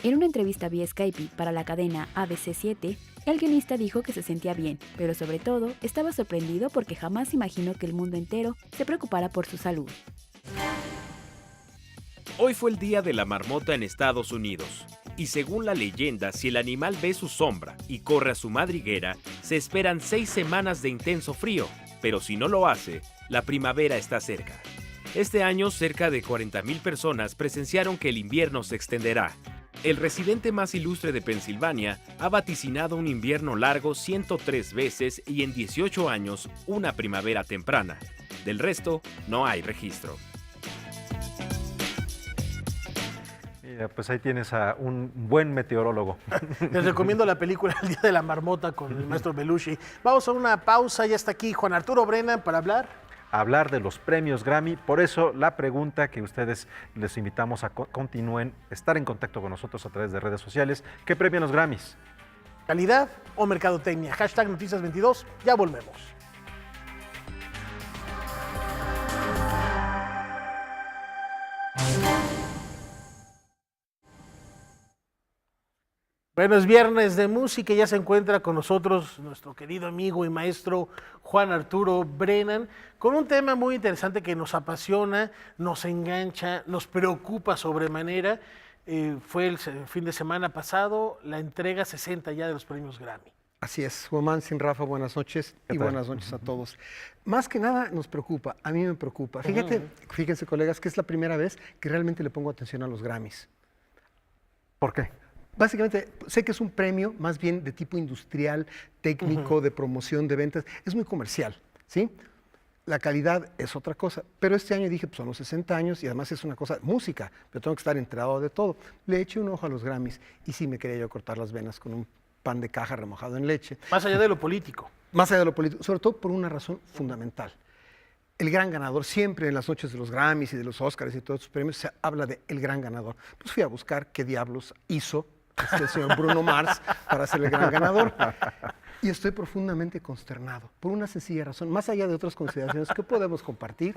En una entrevista vía Skype para la cadena ABC7, el guionista dijo que se sentía bien, pero sobre todo estaba sorprendido porque jamás imaginó que el mundo entero se preocupara por su salud. Hoy fue el día de la marmota en Estados Unidos, y según la leyenda, si el animal ve su sombra y corre a su madriguera, se esperan 6 semanas de intenso frío, pero si no lo hace, la primavera está cerca. Este año, cerca de 40,000 personas presenciaron que el invierno se extenderá. El residente más ilustre de Pensilvania ha vaticinado un invierno largo 103 veces y en 18 años una primavera temprana. Del resto, no hay registro. Mira, pues ahí tienes a un buen meteorólogo. Les recomiendo la película El Día de la Marmota con el maestro Belushi. Vamos a una pausa, ya está aquí Juan Arturo Brennan para hablar de los premios Grammy. Por eso la pregunta que ustedes les invitamos a continúen, estar en contacto con nosotros a través de redes sociales. ¿Qué premian los Grammys? ¿Calidad o mercadotecnia? Hashtag Noticias 22. Ya volvemos. Bueno, es viernes de música y ya se encuentra con nosotros nuestro querido amigo y maestro Juan Arturo Brennan con un tema muy interesante que nos apasiona, nos engancha, nos preocupa sobremanera. Fue el fin de semana pasado la entrega 60 ya de los premios Grammy. Así es, Juan Sin Rafa, buenas noches y buenas noches a todos. Más que nada nos preocupa, a mí me preocupa. Fíjense colegas, que es la primera vez que realmente le pongo atención a los Grammys. ¿Por qué? Básicamente, sé que es un premio más bien de tipo industrial, técnico, de promoción, de ventas. Es muy comercial, ¿sí? La calidad es otra cosa. Pero este año dije, pues son los 60 años y además es una cosa, música. Yo tengo que estar enterado de todo. Le eché un ojo a los Grammys y sí me quería yo cortar las venas con un pan de caja remojado en leche. Más allá de lo político. Más allá de lo político, sobre todo por una razón fundamental. El gran ganador, siempre en las noches de los Grammys y de los Oscars y todos estos premios se habla de el gran ganador. Pues fui a buscar qué diablos hizo el señor Bruno Mars para ser el gran ganador. Y estoy profundamente consternado por una sencilla razón, más allá de otras consideraciones que podemos compartir,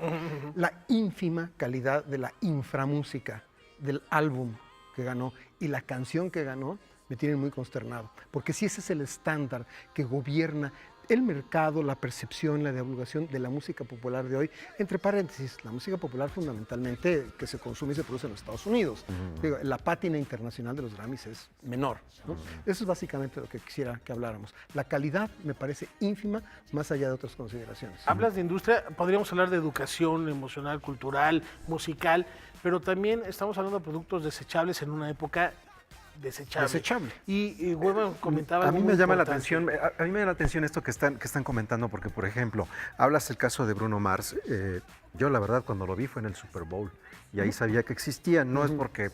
la ínfima calidad de la inframúsica del álbum que ganó y la canción que ganó me tienen muy consternado, porque si ese es el estándar que gobierna el mercado, la percepción, la divulgación de la música popular de hoy, entre paréntesis, la música popular fundamentalmente que se consume y se produce en los Estados Unidos. Digo, la pátina internacional de los Grammys es menor, ¿no? Eso es básicamente lo que quisiera que habláramos. La calidad me parece ínfima, más allá de otras consideraciones. Hablas de industria, podríamos hablar de educación emocional, cultural, musical, pero también estamos hablando de productos desechables en una época desechable. Y Hueva comentaba a mí me llama la atención, esto que están comentando, porque por ejemplo, hablas el caso de Bruno Mars. Yo la verdad cuando lo vi fue en el Super Bowl y ahí sabía que existía, no es porque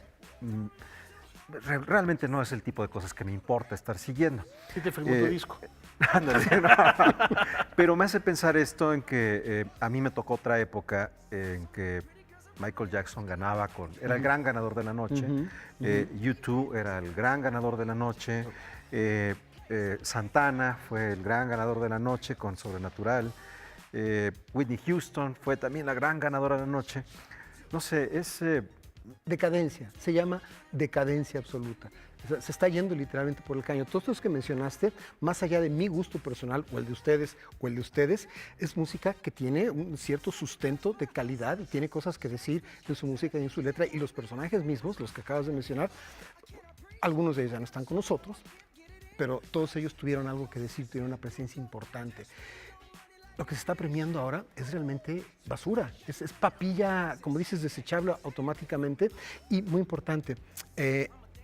realmente no es el tipo de cosas que me importa estar siguiendo. Sí te firmó tu disco. Pero me hace pensar esto en que a mí me tocó otra época en que Michael Jackson ganaba era el gran ganador de la noche, U2 era el gran ganador de la noche, Santana fue el gran ganador de la noche con Sobrenatural, Whitney Houston fue también la gran ganadora de la noche. No sé, es... Decadencia, se llama decadencia absoluta. O sea, se está yendo literalmente por el caño. Todos los que mencionaste, más allá de mi gusto personal o el de ustedes, es música que tiene un cierto sustento de calidad y tiene cosas que decir en su música y en su letra. Y los personajes mismos, los que acabas de mencionar, algunos de ellos ya no están con nosotros, pero todos ellos tuvieron algo que decir, tuvieron una presencia importante. Lo que se está premiando ahora es realmente basura, es papilla, como dices, desechable automáticamente. Y muy importante,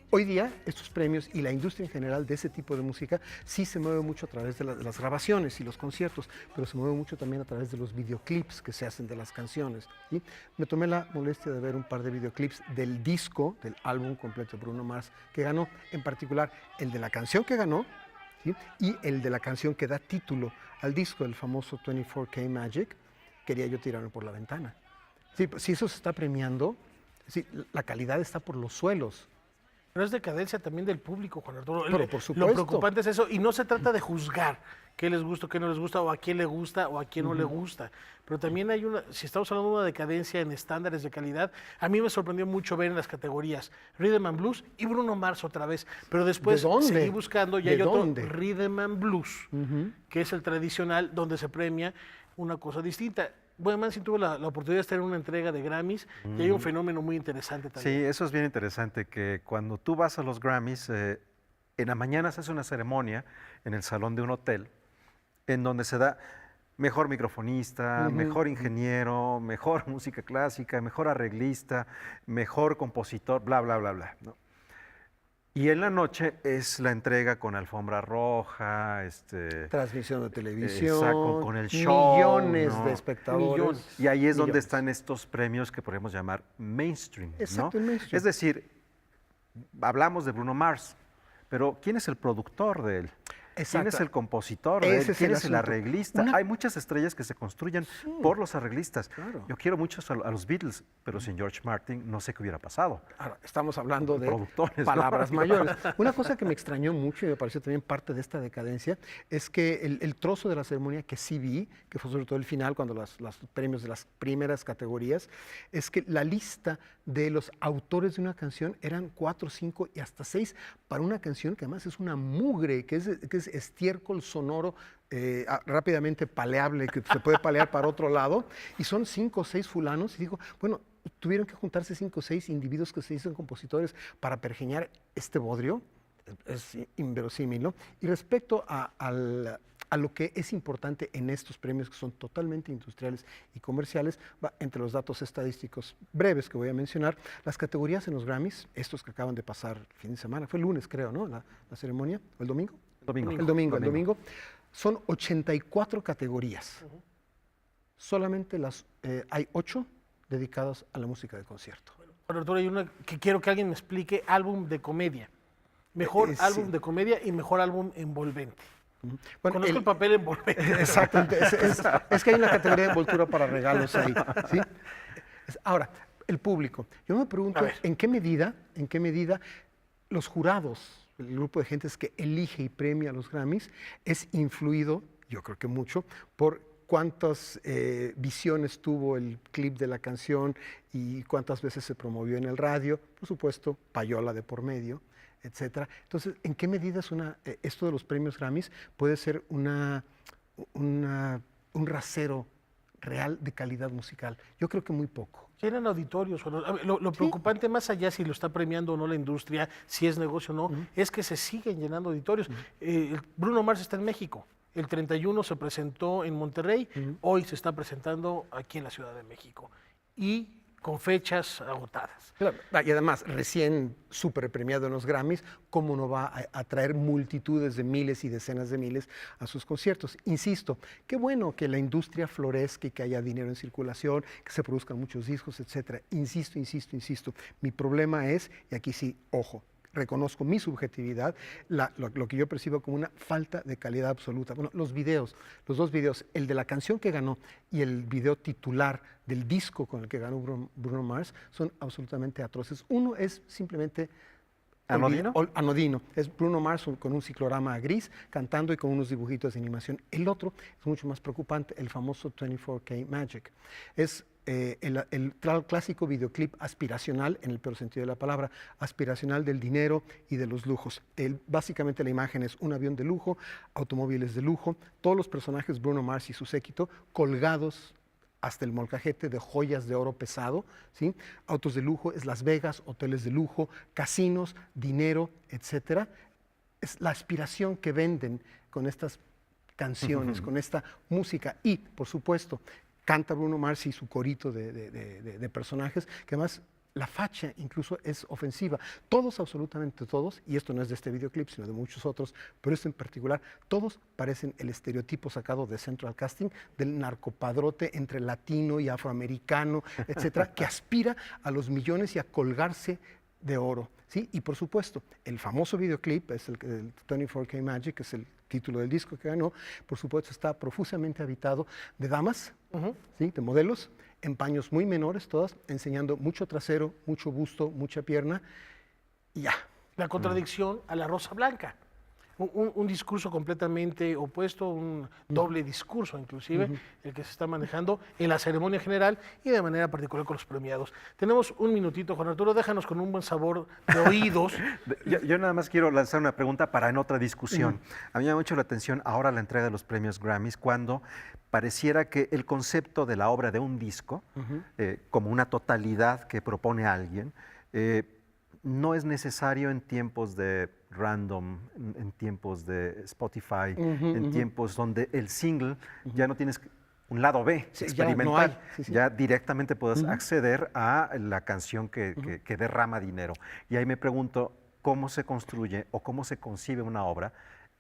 hoy día estos premios y la industria en general de ese tipo de música sí se mueve mucho a través de las grabaciones y los conciertos, pero se mueve mucho también a través de los videoclips que se hacen de las canciones, ¿sí? Me tomé la molestia de ver un par de videoclips del disco, del álbum completo de Bruno Mars que ganó, en particular el de la canción que ganó, ¿sí? Y el de la canción que da título al disco, el famoso 24K Magic. Quería yo tirarme por la ventana. Sí, si eso se está premiando, sí, la calidad está por los suelos. Pero es decadencia también del público, Juan Arturo. Pero por supuesto. Lo preocupante es eso, y no se trata de juzgar qué les gusta, qué no les gusta, o a quién le gusta, o a quién no le gusta. Pero también hay si estamos hablando de una decadencia en estándares de calidad, a mí me sorprendió mucho ver en las categorías Rhythm and Blues y Bruno Mars otra vez. Pero después seguí buscando y hay otro Rhythm and Blues, que es el tradicional, donde se premia una cosa distinta. Bueno, sí tuvo la oportunidad de estar en una entrega de Grammys y hay un fenómeno muy interesante también. Sí, eso es bien interesante, que cuando tú vas a los Grammys, en la mañana se hace una ceremonia en el salón de un hotel en donde se da mejor microfonista, mejor ingeniero, mejor música clásica, mejor arreglista, mejor compositor, bla, bla, bla, bla, ¿no? Y en la noche es la entrega con alfombra roja, transmisión de televisión, con el show, millones, ¿no?, de espectadores. Y ahí es donde están estos premios que podemos llamar mainstream, Exacto, ¿no? mainstream. Es decir, hablamos de Bruno Mars, pero ¿quién es el productor de él? ¿Quién Exacto. es el compositor de él? Ese es ¿Quién el es el asunto. arreglista? Hay muchas estrellas que se construyen por los arreglistas. Claro. Yo quiero mucho a los Beatles, pero sin George Martin no sé qué hubiera pasado. Ahora, estamos hablando de productores, ¿no? palabras mayores. Una cosa que me extrañó mucho y me pareció también parte de esta decadencia es que el trozo de la ceremonia que sí vi, que fue sobre todo el final, cuando los premios de las primeras categorías, es que la lista de los autores de una canción eran 4, 5 y hasta 6 para una canción que además es una mugre, que es estiércol sonoro rápidamente paleable, que se puede palear para otro lado, y son 5 o 6 fulanos, y digo, bueno, tuvieron que juntarse 5 o 6 individuos que se dicen compositores para pergeñar este bodrio, es inverosímil, ¿no? Y respecto a lo que es importante en estos premios que son totalmente industriales y comerciales, entre los datos estadísticos breves que voy a mencionar, las categorías en los Grammys, estos que acaban de pasar el fin de semana, fue el lunes creo, ¿no? La ceremonia, ¿o el domingo? El domingo. Son 84 categorías. Solamente hay 8 dedicadas a la música de concierto. Bueno, Arturo, hay una que quiero que alguien me explique, álbum de comedia. Mejor álbum de comedia y mejor álbum envolvente. Bueno, conozco el papel envolvente. Exactamente. Es que hay una categoría de envoltura para regalos ahí. ¿Sí? Ahora, el público. Yo me pregunto, ¿en qué medida los jurados, el grupo de gentes que elige y premia a los Grammys, es influido, yo creo que mucho, por cuántas visiones tuvo el clip de la canción y cuántas veces se promovió en el radio? Por supuesto, payola de por medio, etcétera. Entonces, ¿en qué medida esto de los premios Grammys puede ser un rasero real de calidad musical? Yo creo que muy poco. Llenan auditorios. Lo preocupante, más allá si lo está premiando o no la industria, si es negocio o no, es que se siguen llenando auditorios. Bruno Mars está en México. El 31 se presentó en Monterrey, hoy se está presentando aquí en la Ciudad de México. Y con fechas agotadas. Claro, y además, recién súper premiado en los Grammys, ¿cómo no va a atraer multitudes de miles y decenas de miles a sus conciertos? Insisto, qué bueno que la industria florezca y que haya dinero en circulación, que se produzcan muchos discos, etcétera. Insisto. Mi problema es, y aquí sí, ojo, reconozco mi subjetividad, lo que yo percibo como una falta de calidad absoluta. Bueno, los dos videos, el de la canción que ganó y el video titular del disco con el que ganó Bruno Mars, son absolutamente atroces. Uno es simplemente anodino. Es Bruno Mars con un ciclorama gris cantando y con unos dibujitos de animación. El otro es mucho más preocupante, el famoso 24K Magic. Es el clásico videoclip aspiracional, en el peor sentido de la palabra, aspiracional del dinero y de los lujos. Básicamente la imagen es un avión de lujo, automóviles de lujo, todos los personajes, Bruno Mars y su séquito, colgados hasta el molcajete de joyas de oro pesado, ¿sí? Autos de lujo, es Las Vegas, hoteles de lujo, casinos, dinero, etcétera. Es la aspiración que venden con estas canciones, con esta música y, por supuesto, canta Bruno Mars y su corito de personajes, que además la facha incluso es ofensiva. Todos, absolutamente todos, y esto no es de este videoclip, sino de muchos otros, pero esto en particular, todos parecen el estereotipo sacado de Central Casting del narcopadrote entre latino y afroamericano, etcétera, que aspira a los millones y a colgarse de oro, ¿sí? Y por supuesto, el famoso videoclip, es el 24K Magic, que es el título del disco que ganó, por supuesto está profusamente habitado de damas, ¿sí? De modelos, en paños muy menores todas, enseñando mucho trasero, mucho busto, mucha pierna, y ya. La contradicción a la Rosa Blanca. Un discurso completamente opuesto, un doble discurso inclusive, el que se está manejando en la ceremonia general y de manera particular con los premiados. Tenemos un minutito, Juan Arturo, déjanos con un buen sabor de oídos. Yo nada más quiero lanzar una pregunta para en otra discusión. A mí me llama mucho la atención ahora la entrega de los premios Grammys, cuando pareciera que el concepto de la obra de un disco, como una totalidad que propone alguien, no es necesario en tiempos de random, en tiempos de Spotify, en tiempos donde el single ya no tienes un lado B experimental, ya directamente puedes acceder a la canción que derrama dinero. Y ahí me pregunto cómo se construye o cómo se concibe una obra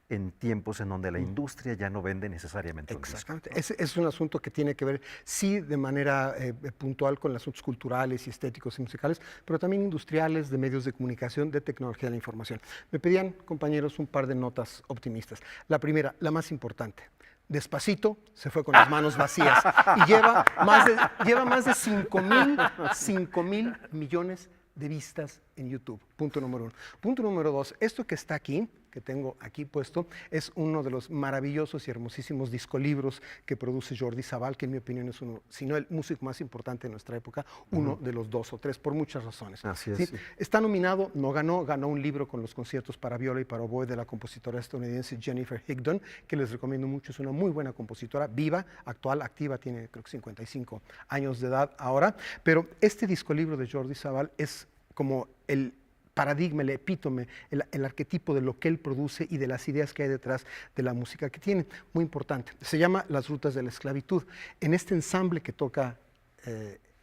en tiempos en donde la industria ya no vende necesariamente un disco. Exactamente. Es un asunto que tiene que ver, sí, de manera puntual con los asuntos culturales y estéticos y musicales, pero también industriales, de medios de comunicación, de tecnología de la información. Me pedían, compañeros, un par de notas optimistas. La primera, la más importante. Despacito se fue con las manos vacías y lleva más de 5 mil millones de vistas en YouTube. Punto número 1. Punto número 2, esto que está aquí, que tengo aquí puesto, es uno de los maravillosos y hermosísimos discolibros que produce Jordi Savall, que en mi opinión es uno, si no el músico más importante de nuestra época, uno de los 2 o 3, por muchas razones. Así es. ¿Sí? Sí. Está nominado, no ganó, ganó un libro con los conciertos para viola y para oboe de la compositora estadounidense Jennifer Higdon, que les recomiendo mucho, es una muy buena compositora, viva, actual, activa, tiene creo que 55 años de edad ahora, pero este discolibro de Jordi Savall es como el paradigma, el epítome, el arquetipo de lo que él produce y de las ideas que hay detrás de la música que tiene. Muy importante. Se llama Las Rutas de la Esclavitud. En este ensamble que toca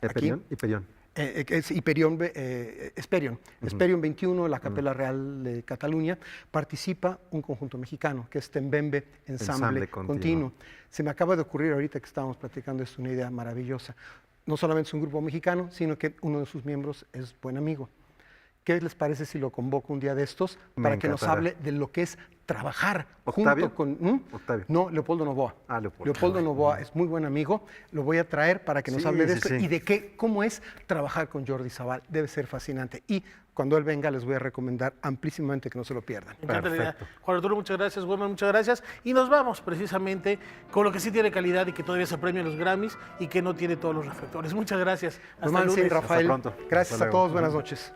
Hyperion. es Esperion 21, la Capella Real de Cataluña, participa un conjunto mexicano que es Tembembe Ensamble Continuo. Se me acaba de ocurrir ahorita que estábamos platicando, es una idea maravillosa. No solamente es un grupo mexicano, sino que uno de sus miembros es buen amigo. ¿Qué les parece si lo convoco un día de estos para que nos hable de lo que es trabajar junto con... Octavio. No, Leopoldo Novoa. Leopoldo Novoa es muy buen amigo. Lo voy a traer para que nos hable de esto y de cómo es trabajar con Jordi Savall. Debe ser fascinante. Y cuando él venga les voy a recomendar amplísimamente que no se lo pierdan. Me encanta la idea. Juan Arturo, muchas gracias. Wilmer, muchas gracias. Y nos vamos precisamente con lo que sí tiene calidad y que todavía se premia en los Grammys y que no tiene todos los reflectores. Muchas gracias. Hasta el lunes. Rafael. Gracias a todos. Buenas noches.